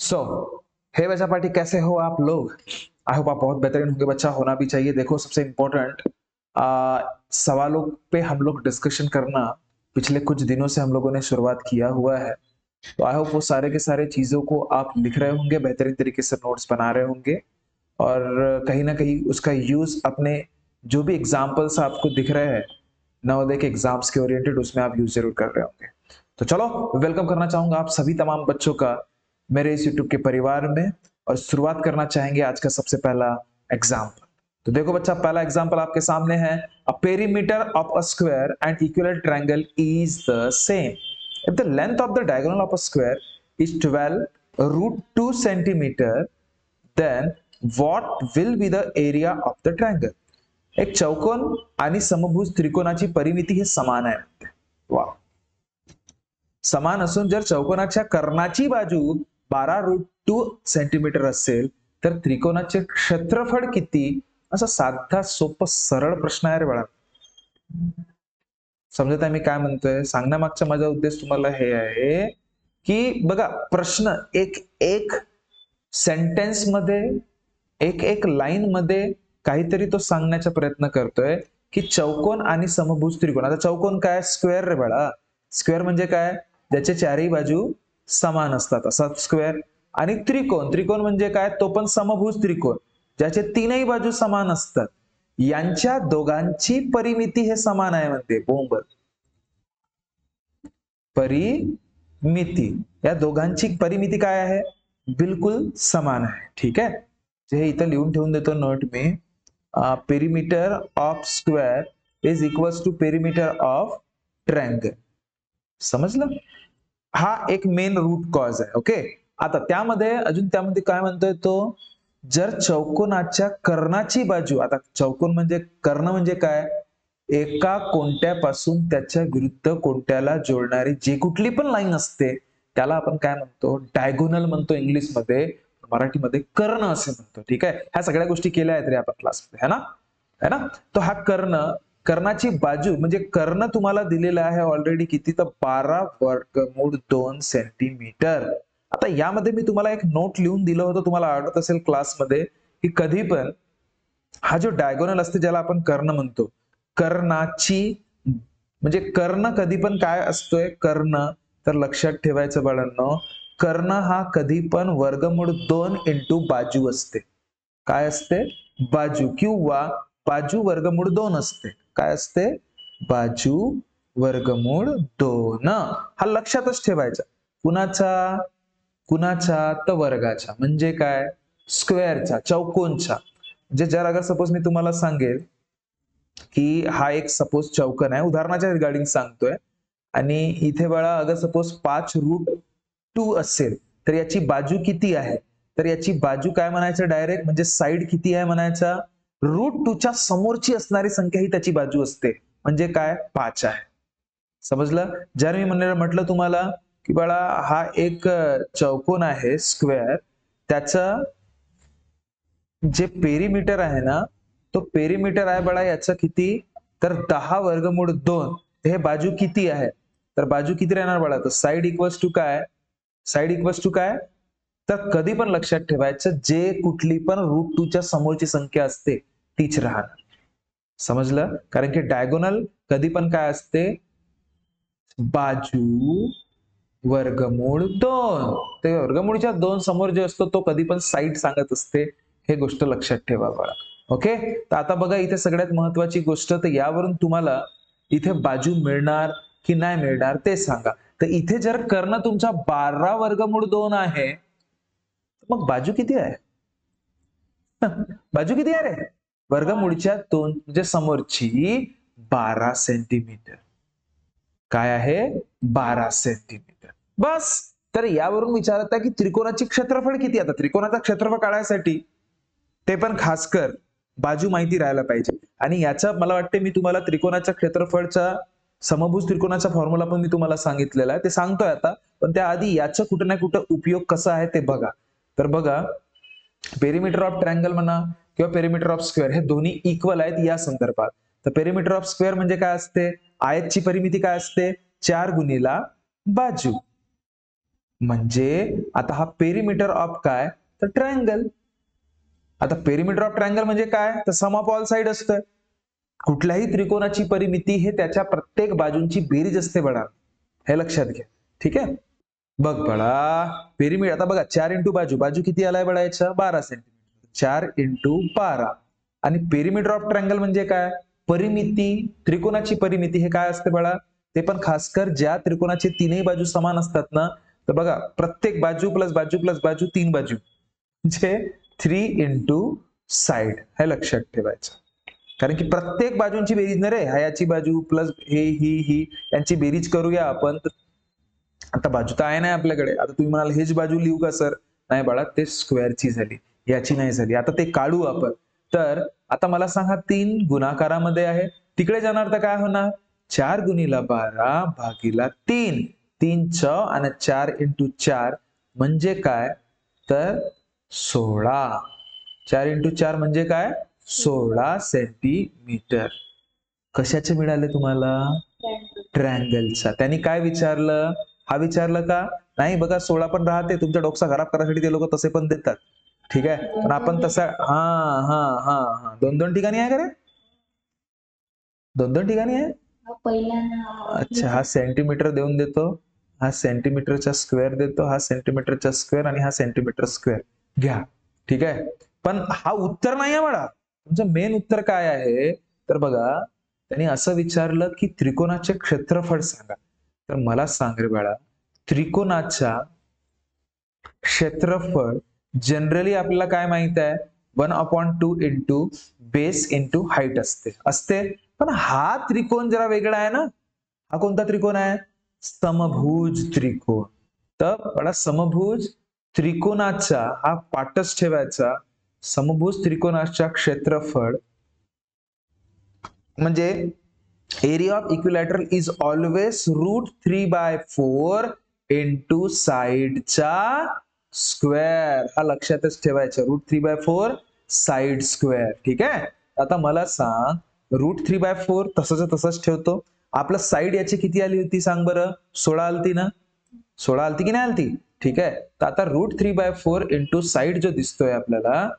So हे बच्चा party, कैसे हो आप लोग? आई होप आप बहुत बेहतरीन होंगे। बच्चा होना भी चाहिए। देखो, सबसे इम्पोर्टेंट सवालों पे हम लोग डिस्कशन करना पिछले कुछ दिनों से हम लोगों ने शुरुआत किया हुआ है। तो आई होप वो सारे के सारे चीजों को आप लिख रहे होंगे, बेहतरीन तरीके से नोट्स बना रहे होंगे और कहीं ना कहीं उसका यूज अपने जो भी एग्जाम्पल्स आपको दिख रहे हैं नवोदय के एग्जाम्स के ओरिएंटेड, उसमें आप यूज जरूर कर रहे होंगे। तो चलो, वेलकम करना चाहूंगा आप सभी तमाम बच्चों का मेरे इस यूट्यूब के परिवार में, और शुरुआत करना चाहेंगे आज का सबसे पहला एग्जाम्पल। तो देखो बच्चा, पहला एग्जाम्पल आपके सामने है। अ perimeter of a square end equilateral triangle is the same if the length of the diagonal of a square is 12 root 2 centimeter, then what will be the area of the triangle? एक चौकोन आणि समभुज त्रिकोणाची परिमिती हे समान आहे। वा, समान असून जर चौकोनाच्या कर्णाची बाजू 12√2 सेंटीमीटर असेल तर त्रिकोणाचे क्षेत्रफळ किती? असा साधा सोपा सरळ प्रश्न आहे रे बाळा। समजत आहे मी काय म्हणतोय? सांगण्यामागचा माझा उद्देश तुम्हाला हे आहे की बघा, प्रश्न एक एक सेंटेन्स मध्ये, एक एक लाईन मध्ये काहीतरी तो सांगण्याचा प्रयत्न करतोय की चौकोन आणि समभुज त्रिकोण। आता चौकोन काय? स्क्वेअर रे बाळा। स्क्वेअर म्हणजे काय? ज्याचे चारही बाजू समान असतात असा स्क्वेअर। आणि त्रिकोण, त्रिकोण म्हणजे काय? तो पण समभुज त्रिकोण ज्याचे तीनही बाजू समान असतात। यांच्या दोघांची परिमिती हे समान आहे म्हणते। बोंबल परिमिती, या दोघांची परिमिती काय आहे? बिलकुल समान आहे। ठीक आहे, हे इथं लिहून ठेवून देतो नोट मी। Perimeter of square is equals to perimeter of triangle. समजलं? हा एक मेन रूट कॉज आहे। ओके, आता त्यामध्ये अजून त्यामध्ये काय म्हणतोय तो, जर चौकोनाच्या कर्णाची बाजू, आता चौकोन म्हणजे कर्ण म्हणजे काय? एका कोणत्यापासून त्याच्या विरुद्ध कोणत्याला जोडणारी जी कुठली पण लाईन असते त्याला आपण काय म्हणतो? डायगोनल म्हणतो इंग्लिश मध्ये, मराठीमध्ये कर्ण असे म्हणतो। ठीक आहे, ह्या सगळ्या गोष्टी केल्या आहेत रे आपण क्लासमध्ये, है ना? है ना? तो हा कर्ण, कर्णाची बाजू म्हणजे कर्ण तुम्हाला दिलेला आहे ऑलरेडी किती? तर 12√2 सेंटीमीटर। आता यामध्ये मी तुम्हाला एक नोट लिहून दिलं होतं, तुम्हाला आठवत असेल क्लासमध्ये, की कधी पण हा जो डायगोनल असते ज्याला आपण कर्ण म्हणतो, कर्णाची म्हणजे कर्ण कधी पण काय असतोय? कर्ण, तर लक्षात ठेवायचं बाळांनो, कर्ण हा कधी पण वर्गमूळ 2 इंटू बाजू असते। काय असते? बाजू, किंवा बाजू वर्गमूळ 2 असते। काय असते? बाजू वर्गमूळ 2। हा लक्षातच ठेवायचा। कुणाचा? कुणाचा? तर वर्गाचा, म्हणजे काय? स्क्वेअरचा, चौकोनचा। म्हणजे जर अगर सपोज मी तुम्हाला सांगेल की हा एक सपोज चौकोन आहे, उदाहरणाच्या रिगार्डिंग सांगतोय, आणि इथे बघा अगर सपोज 5√2 असेल तर याची बाजू किती आहे? तर याची बाजू काय म्हणायचं डायरेक्ट, म्हणजे साइड किती आहे म्हणायचा? √2 च्या समोरची असणारी संख्या ही त्याची बाजू असते, म्हणजे काय? 5 आहे। समजलं? जर मी म्हटलं तुम्हाला की बाळा हा एक चौकोन आहे स्क्वेअर, त्याचं जे पेरीमीटर आहे ना, तो पेरीमीटर आहे बळा याचं किती? तर 10√2। हे बाजू किती आहे? तर बाजू किती राहणार बाळा? तर साइड इक्वल्स टू काय? साइड इक्वल्स टू काय? तर कधी पण लक्षात ठेवायचं, जे कुठली पण √2 च्या समोरची संख्या असते तीच राहणार। समजलं? कारण की डायगोनल कधी पण काय असते? बाजू वर्गमूळ 2। ते वर्गमूळच्या 2 समोर जे असतो तो कधी पण साइड सांगत असते, हे गोष्ट लक्षात ठेवा बाळा। ओके, तर आता बघा इथे सगळ्यात महत्वाची गोष्ट, तर यावरून तुम्हाला इथे बाजू मिळणार की नाही मिळणार ते सांगा। तर इथे जर कर्ण तुमचा 12√2 आहे, मग बाजू किती आहे? बाजू किती आहे रे? वर्गमूळच्या 2 म्हणजे समोरची 12 सेंटीमीटर। काय आहे? 12 सेंटीमीटर। बस। तर यावरून विचारत आहे की त्रिकोणाचे क्षेत्रफळ किती? आता त्रिकोणाचा क्षेत्रफळ काढायसाठी ते पण खासकर बाजू माहिती राहायला पाहिजे। आणि याचा मला वाटते मी तुम्हाला त्रिकोणाच्या क्षेत्रफळचा, समभुज त्रिकोणाचा फॉर्म्युला पण मी तुम्हाला सांगितलेला आहे, ते सांगतोय आता। पण त्याआधी याचा कुठे ना कुठे उपयोग कसा आहे ते बघा। तर बघा, पेरीमीटर ऑफ ट्रायंगल म्हणा किंवा पेरीमीटर ऑफ स्क्वेअर, हे दोन्ही इक्वल आहेत या संदर्भात। तर पेरीमीटर ऑफ स्क्वेअर म्हणजे काय असते? आयतची परिमिती काय असते? 4 गुणिला बाजू। म्हणजे आता हा पेरिमीटर ऑफ काय, तर ट्रायंगल. आता पेरिमीटर ऑफ ट्रायंगल म्हणजे काय, तर सम ऑफ ऑल साइड असतं. कुठल्याही त्रिकोणाची परिमिती हे त्याच्या प्रत्येक बाजूंची बेरीज असते बळा, हे लक्षात घ्या. ठीक आहे, बघ बळा, पेरिमीटर आता बघा 4 इंटू बाजू, बाजू किती आलाय बळा याच्या, 12 सेंटीमीटर, 4 इंटू 12. आणि पेरिमीटर ऑफ ट्रायंगल म्हणजे काय, परिमिती, त्रिकोणाची परिमिती हे काय असते बळा, ते पण खासकर ज्या त्रिकोणाचे तीनही बाजू समान असतात ना, तर बघा प्रत्येक बाजू प्लस बाजू प्लस बाजू 3 बाजू, म्हणजे 3 इंटू साइड, हे लक्षात ठेवायचं. कारण की प्रत्येक बाजूंची बेरीज ना रे, याची बाजू प्लस हे ही यांची बेरीज करूया आपण. आता बाजू तर आहे नाही आपल्याकडे. आता तुम्ही म्हणाल हेच बाजू लिहू का सर, नाही बाळा, ते स्क्वेअरची झाली, याची नाही झाली. आता ते काढू आपण. तर आता मला सांगा, 3 गुणाकारामध्ये आहे, तिकडे जाणार तर काय होणार, 4 गुणिला 12 भागीला 3, 3 6 आणि 4 इंटू 4 म्हणजे काय, तर 16. 4 इंटू 4 म्हणजे काय, 16 सेंटीमीटर. कशाचे मिळाले तुम्हाला, ट्रायंगलचा. त्यांनी काय विचारलं, हा विचारलं का, नाही बघा 16 पण राहते, तुमच्या डोकसा खराब करायसाठी ते लोक तसे पण देतात. ठीक आहे, पण आपण तसा हा हा हा हा 2-2 ठिकाणी आहे का रे, 2-2 ठिकाणी आहे. अच्छा, हा सेंटीमीटर देऊन देतो, हा सेंटीमीटरचा स्क्वेअर देतो, हा सेंटीमीटरचा स्क्वेअर आणि हा सेंटीमीटर स्क्वेअर घ्या. ठीक आहे, पण हा उत्तर नाही आहे बाळा. तुमचं मेन उत्तर काय आहे, तर बघा त्यांनी असं विचारलं की त्रिकोणाचे क्षेत्रफळ सांगा. तर मला सांग रे बाळा, त्रिकोणाच्या क्षेत्रफळ जनरली आपल्याला काय माहित आहे, 1/2 इंटू बेस इंटू हाईट असते. पण हा त्रिकोण जरा वेगळा आहे ना. हा कोणता त्रिकोण आहे, समभुज त्रिकोण. तर बघा, समभुज त्रिकोणाचा हा पाठच ठेवायचा, समभुज त्रिकोणाच्या क्षेत्रफळ म्हणजे area of equilateral is always √3/4 into साइडचा स्क्वेअर. हा लक्षातच ठेवायचा, √3/4 साइड स्क्वेअर. ठीक आहे, आता मला सांग, √3/4 तसंच ठेवतो. आपलं साइड याची किती आली होती सांग बरं, 16 आलती ना, 16 आलती की नाही आलती. ठीक आहे, तर आता √3/4 इंटू साइड जो दिसतोय आपल्याला,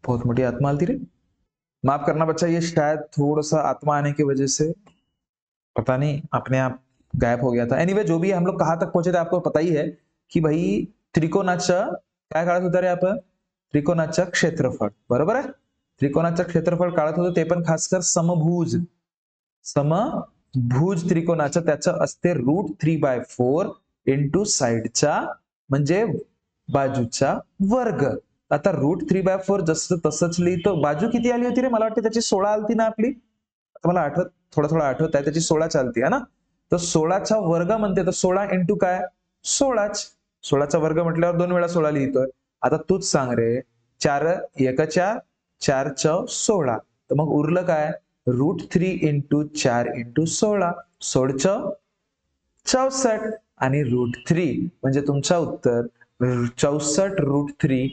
बहुत मोटी आत्मा आलती रे, माफ करना बच्चा, ये शायद थोड़ा सा आत्मा आने की वजह से पता नहीं अपने आप गायब हो गया था. एनीवे जो भी है, हम लोग कहां तक पहुंचे थे आपको पता ही है की भाई त्रिकोणाचं काय काढत होतं रे आपण, त्रिकोणाचं क्षेत्रफळ, बरोबर आहे. त्रिकोणाचं क्षेत्रफळ काढत होतो, ते पण खासकर समभुज त्रिकोणाचं, त्याचं असते √3/4 इंटू साइडचा म्हणजे बाजूचा वर्ग. आता √3/4 जसं तसंच लिहितो. बाजू किती आली होती रे, मला वाटतं त्याची 16 आलती ना आपली, आता मला आठवत, थोडं आठवत आहे, त्याची 16 चालती आहे ना. तर 16चा वर्ग म्हणते, तर 16 इंटू काय, 16च. 16चा वर्ग म्हटल्यावर 2 वेळा 16 लिहितोय. आता तूच सांग रे, 4 1 4, 4 4 16, तर मग उरलं काय, √3 इंटू 4 इंटू 16, 16 64 आणि √3 म्हणजे तुमचा उत्तर 64√3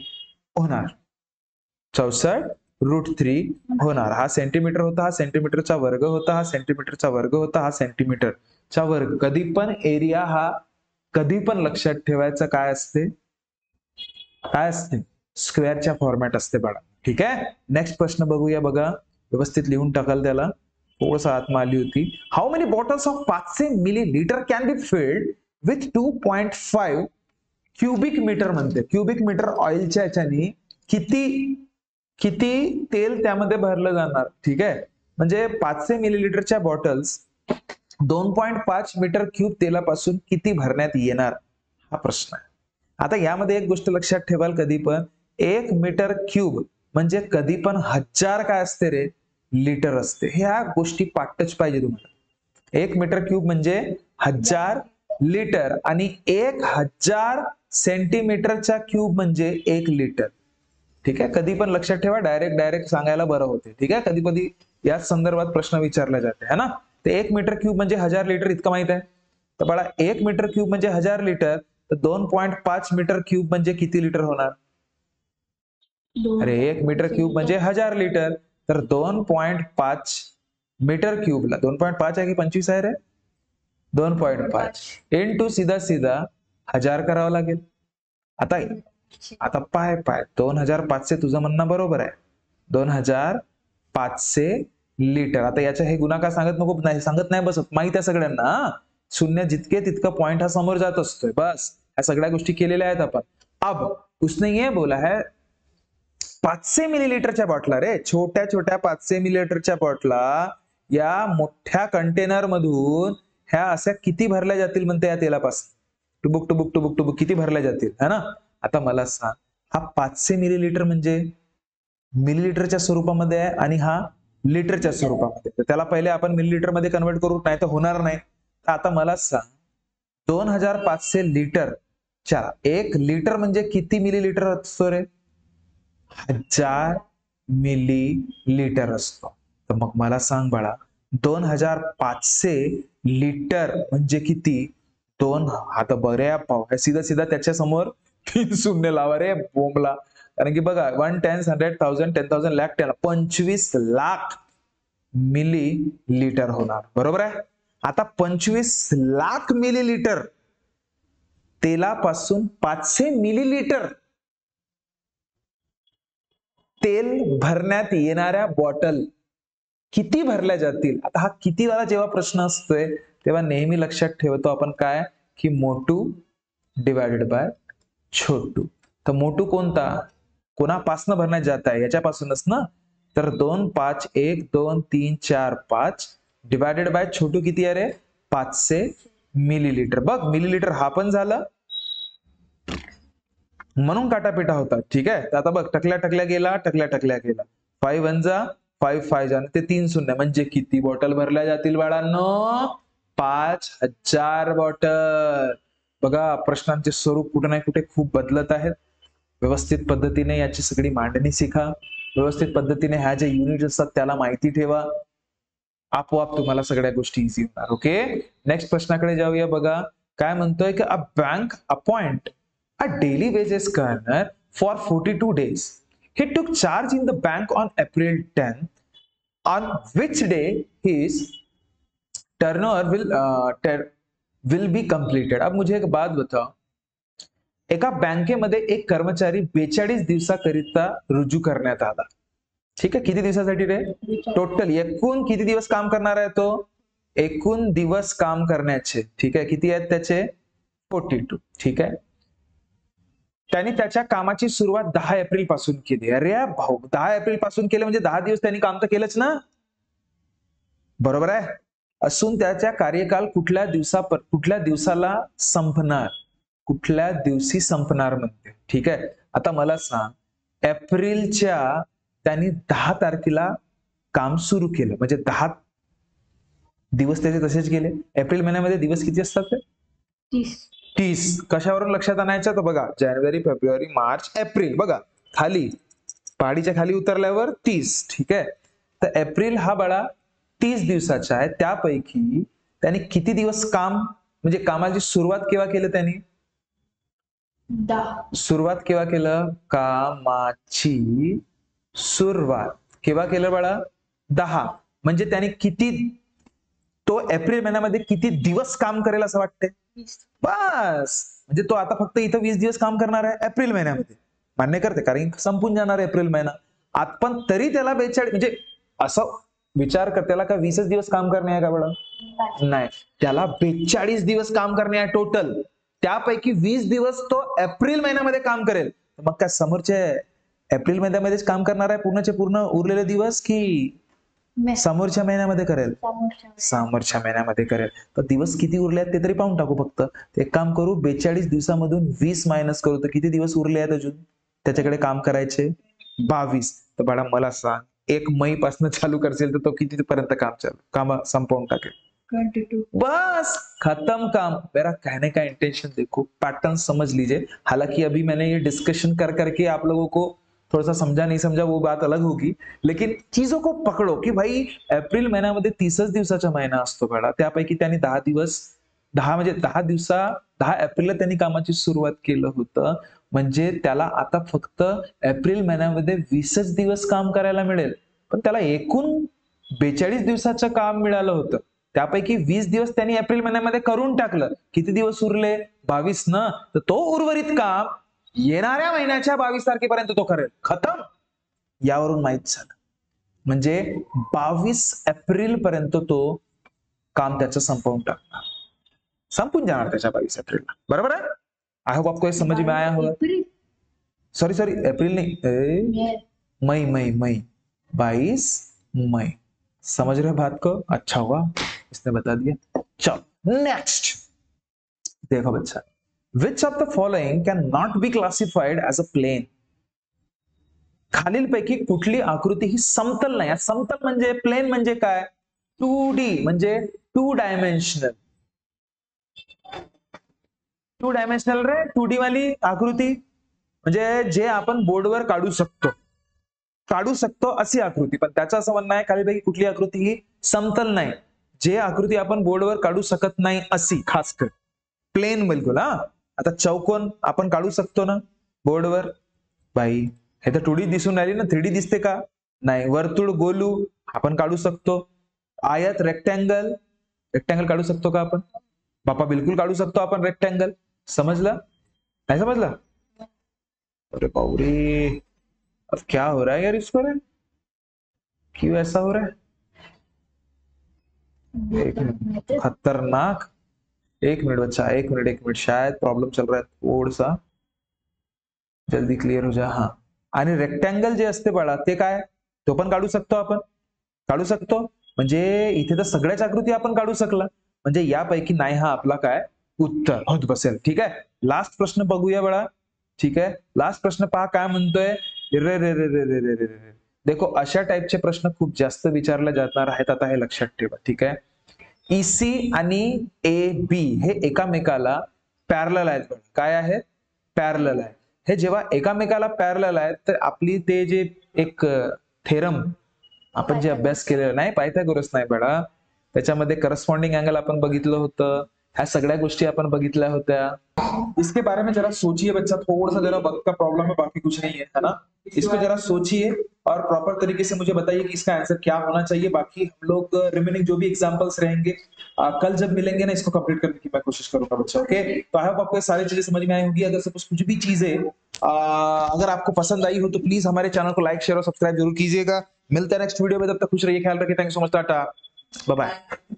होणार. 64√3 होणार. हा सेंटीमीटर होता, हा सेंटीमीटरचा वर्ग होता, हा सेंटीमीटरचा वर्ग होता, हा सेंटीमीटरचा वर्ग. कधी पण एरिया हा कधी पण लक्षात ठेवायचा काय असते, काय असते, स्क्वेअरच्या फॉर्मॅट असते बाळा. ठीक आहे, नेक्स्ट प्रश्न बघूया. बघा, व्यवस्थित लिहून टाकाल त्याला, थोडस आत्मा आली होती. How many bottles of 500 millilitre can be filled with 2.5 cubic metre म्हणते. क्युबिक मीटर ऑइलच्या याच्यानी किती किती तेल त्यामध्ये भरलं जाणार. ठीक आहे, म्हणजे 500 मिलीलीटरच्या बॉटल्स 2.5 मीटर क्यूब तेलापासून किती भरण्यात येणार, हा प्रश्न आहे. आता यामध्ये एक गोष्ट लक्षात ठेवाल, कधी पण 1 मीटर क्यूब म्हणजे कधी पण 1000 काय असते रे, लिटर असते. ह्या गोष्टी पाठच पाहिजे तुम्हाला. 1 मीटर क्यूब म्हणजे 1000 लिटर आणि 1000 सेंटीमीटरचा क्यूब म्हणजे 1 लिटर. ठीक आहे, कधी पण लक्षात ठेवा, डायरेक्ट सांगायला बरं होते. ठीक आहे, कधी कधी या संदर्भात प्रश्न विचारला जाते है ना. ते 1 मीटर क्यूब म्हणजे 1000 लिटर इतकं माहित आहे. तर बाळा 1 मीटर क्यूब म्हणजे 1000 लिटर, तर 2.5 मीटर क्यूब म्हणजे किती लिटर होणार, अरे 1 मीटर क्यूब म्हणजे 1000 लिटर, तर 2.5 मीटर क्यूबला 2.5 आहे की 25 आहे रे, 2.5 इंटू सीधा सीधा 1000 करावं लागेल. आता आता पाय 2500 तुझं म्हणणं बरोबर आहे. 2500 लिटर. आता याच्या हे गुणाकार सांगत नाही बसत, माहित आहे सगळ्यांना. शून्य जितके तितकं पॉइंट हा समोर जात असतोय. बस ह्या सगळ्या गोष्टी केलेल्या आहेत आपण. अब उसने ये बोला है 500 मिलीलीटरच्या बॉटला रे, छोट्या छोट्या 500 मिलीलीटरच्या बॉटला या मोठ्या कंटेनर मधून ह्या अशा किती भरल्या जातील म्हणते या तेलापासून. टुबुक टुबुक टुबुक टुबुक किती भरल्या जातील, है ना. आता मला सांग, हा 500 मिलीलीटर म्हणजे मिलीलीटरच्या स्वरूपामध्ये आहे आणि हा लिटरच्या स्वरूपामध्ये. तर त्याला पहिले आपण मिलीलीटर मध्ये कन्वर्ट करू, नाही तर होणार नाही. तर आता मला सांग 2500 लिटर, 1 लिटर म्हणजे किती मिलीलीटर असतो रे? 1000 मिलीलीटर असतो. तर मग मला सांग बाळा, 2500 लिटर म्हणजे किती? 2 आता बऱ्या पाव सीधा सीधा त्याच्या समोर 3 शून्य लावा रे बोंबला. कारण की बघा 1 10 100 1000 10,000 लाख 25 लाख मिलीलीटर होणार, बरोबर आहे. आता 25 लाख मिलीलीटर तेलापासून 500 मिलीलीटर तेल भरण्यात येणाऱ्या बॉटल किती भरल्या जातील. आता हा किती वाला जेव्हा प्रश्न असतोय तेव्हा नेहमी लक्षात ठेवतो आपण काय, की मोठू डिवायडेड बाय छोटू. तर मोठू कोणता, कोणापासून भरण्यात जात आहे, याच्यापासूनच ना. तर 2 5 1 2 3 4 5 डिवायडेड बाय छोटू किती आहे रे? 500 मिलीलीटर. बघ मिलीलीटर हा पण झालं, म्हणून काटापिटा होता. ठीक आहे. तर आता बघ टकल्या टकल्या गेला, टकल्या टकल्या गेला. 5 1 जा 5 5 जा ते 3 शून्य म्हणजे किती बॉटल भरल्या जातील बाळांनो? 5000 बॉटल. बघा प्रश्नांचे स्वरूप कुठे ना कुठे खूप बदलत आहेत. व्यवस्थित पद्धतीने याची सगळी मांडणी शिका. व्यवस्थित पद्धतीने ह्या जे युनिट असतात त्याला माहिती ठेवा. आपोआप तुम्हाला सगळ्या गोष्टी इझी होणार. ओके, नेक्स्ट प्रश्नाकडे जाऊया. बघा काय म्हणतोय की a bank appoint a daily wages earner for 42 days. He took charge in the bank on April 10th, on which day his turnover will be completed. अब मुझे एक बात बताओ, एका बँकेमध्ये एक कर्मचारी 42 दिवसाकरिता रुजू करण्यात आला. ठीक आहे, किती दिवसासाठी रे? टोटल एकूण किती दिवस काम करणार आहे तो? एकूण दिवस काम करण्याचे. ठीक आहे, किती आहेत त्याचे? 42. ठीक आहे. त्यांनी त्याच्या कामाची सुरुवात 10 एप्रिल पासून केली. अरे भाऊ, 10 एप्रिल पासून केले म्हणजे 10 दिवस त्यांनी काम तर केलंच ना, बरोबर आहे. असून त्याच्या कार्यकाल कुठल्या दिवसाला संपणार, कुठल्या दिवशी संपणार म्हणते. ठीक आहे. आता मला सांग, एप्रिलच्या त्यांनी 10 तारखेला काम सुरू केलं म्हणजे 10 दिवस त्याचे तसेच गेले. एप्रिल महिन्यामध्ये दिवस किती असतात ते? 30. कशावरून लक्षात आणायचं तर बघा, जानेवारी फेब्रुवारी मार्च एप्रिल. बघा खाली पहाडीच्या खाली उतरल्यावर 30. ठीक आहे. तर एप्रिल हा बाळा 30 दिवसाचा आहे. त्यापैकी त्यांनी किती दिवस काम म्हणजे कामाची सुरुवात केव्हा केलं त्यांनी? 10. सुरुवात केव्हा केलं? कामाची सुरुवात केव्हा केलं बाळा? 10. म्हणजे त्यांनी किती, तो एप्रिल महिन्यामध्ये किती दिवस काम करेल असं वाटतंय? 20. बस, म्हणजे तो आता फक्त इथं 20 दिवस काम करणार आहे एप्रिल महिन्यामध्ये. मान्य करते, कारण संपून जाणार एप्रिल महिना आत. पण तरी त्याला 42 म्हणजे असं विचार कर, त्याला का 20 दिवस काम करणे आहे का बळा? नाही, त्याला 42 दिवस काम करणे आहे टोटल. त्यापैकी 20 दिवस तो एप्रिल महिन्यामध्ये काम करेल. मग काय समोरचे एप्रिल महिन्यामध्येच काम करणार आहे पूर्णचे पूर्ण उरलेले दिवस, की समोरच्या महिन्यामध्ये करेल? समोरच्या महिन्यामध्ये करेल. तर दिवस किती उरले आहेत ते तरी पाहून टाकू. फक्त एक काम करू, 42 दिवसामधून 20 मायनस करू तर किती दिवस उरले आहेत अजून त्याच्याकडे काम करायचे? 22. तर बाळा मला सांग, 1 मई पासून चालू करशील तर तो किती पर्यंत काम संपवून टाकेल? 22. बस खत्म काम. मेरा कहने का इंटेंशन देखो, पैटर्न समझ लीजिए. हालांकि अभी मैंने ये डिस्कशन कर करके आप लोगों को थोड़ा सा समझा नहीं समझा वो बात अलग होगी, लेकिन चीजों को पकडो की भाई एप्रिल महिन्यामध्ये 30च दिवसाचा महिना असतो बाळा. त्यापैकी त्यांनी 10 दिवस 10 म्हणजे 10 एप्रिलला त्यांनी कामाची सुरुवात केलं होतं. म्हणजे त्याला आता फक्त एप्रिल महिन्यामध्ये 20च दिवस काम करायला मिळेल, पण त्याला एकूण 42 दिवसाचं काम मिळालं होतं. त्यापैकी 20 दिवस त्यांनी एप्रिल महिन्यामध्ये करून टाकलं. किती दिवस उरले? 22 ना. तर तो उर्वरित काम येणाऱ्या महिन्याच्या 22 तारखेपर्यंत तो करेल. खतम. यावरून माहित झालं. म्हणजे 22 एप्रिल पर्यंत तो काम त्याचं संपवून टाकणार, संपून जाणार त्याच्या 22 एप्रिलला. बरोबर है? आई होप आपको ये समझ में आया होगा. सॉरी अप्रैल नहीं, मई 22 मई. समझ रहे बात को? अच्छा हुआ इसने बता दिया. चलो नेक्स्ट देखो बच्चा, which of the following can not be classified as a plane. खालीलपैकी कुठली आकृती ही समतल नाही. समतल म्हणजे प्लेन म्हणजे काय? 2D म्हणजे 2 डायमेन्शनल. 2 डायमेन्शनल रे, 2D वाली आकृती म्हणजे जे आपण बोर्डवर काढू शकतो अशी आकृती. पण त्याचं असं म्हणणं आहे खालीपैकी कुठली आकृती ही समतल नाही. जे आकृती आपण बोर्डवर काढू शकत नाही अशी, खास कर प्लेन बिलकुल. हा, आता चौकोन आपण काढू शकतो ना बोर्डवर? बाई हे तर 2D दिसून राहिली ना, 3D दिसते का? नाही. वर्तुळ, गोलू आपण काढू शकतो. आयत, रेक्टँगल काढू शकतो का आपण? बापा बिलकुल काढू शकतो आपण रेक्टँगल. समजलं? नाही समजलं? अरे बावरे, अब क्या हो रहा है यार इसको? क्यों ऐसा हो रहा है? एक मिनट, खतरनाक. एक मिनट बच्चा, एक मिनट, शायद प्रॉब्लेम चल रहा है थोडासा. जल्दी क्लिअर हो जा. हा, आणि रेक्टँगल जे असते बाळा ते काय? तो पण काढू शकतो आपण. काढू शकतो म्हणजे इथे तर सगळ्याच आकृती आपण काढू शकला. म्हणजे यापैकी नाही हा आपला काय उत्तर होत बसेल. ठीक आहे. लास्ट प्रश्न बघूया बाळा. ठीक आहे, लास्ट प्रश्न पहा काय म्हणतोय. रे रे रे रे रे रे रे रे देखो, अशा टाईपचे प्रश्न खूप जास्त विचारले जाणार आहेत. आता हे लक्षात ठेवा. ठीक आहे. EC आणि AB हे एकामेकाला पॅरलल आहेत. काय आहे? पॅरलल आहे. हे जेव्हा एकामेकाला पॅरलल आहेत तर आपली ते जे एक थेरम आपण जे अभ्यास केलेला नाही, पायथागोरस नाही बेटा, त्याच्यामध्ये करस्पॉन्डिंग अँगल आपण बघितलं होतं. ह्या सगळ्या गोष्टी आपण बघितल्या होत्या. इसके बारे में जरा सोचिए बच्चा, थोड़ा सा जरा वक्त का प्रॉब्लम है, बाकी कुछ नहीं है ना. इस पे जरा सोचिए और प्रॉपर तरीके से मुझे बताइए कि इसका आंसर क्या होना चाहिए. बाकी हम लोग रिमेनिंग जो भी एग्जांपल्स रहेंगे कल जब मिलेंगे ना, इसको कंप्लीट करने की मैं कोशिश करूंगा बच्चा. ओके, तो आई होप आपको ये सारी चीजें समझ में आई होगी. अगर सपोज कुछ भी चीजें अगर आपको पसंद आई हो तो प्लीज हमारे चैनल को लाइक, शेयर और सब्सक्राइब जरूर कीजिएगा. मिलते हैं नेक्स्ट वीडियो में. तब तक खुश रहिए, ख्याल रखिए. Thank you so much. Ta-ta, bye bye.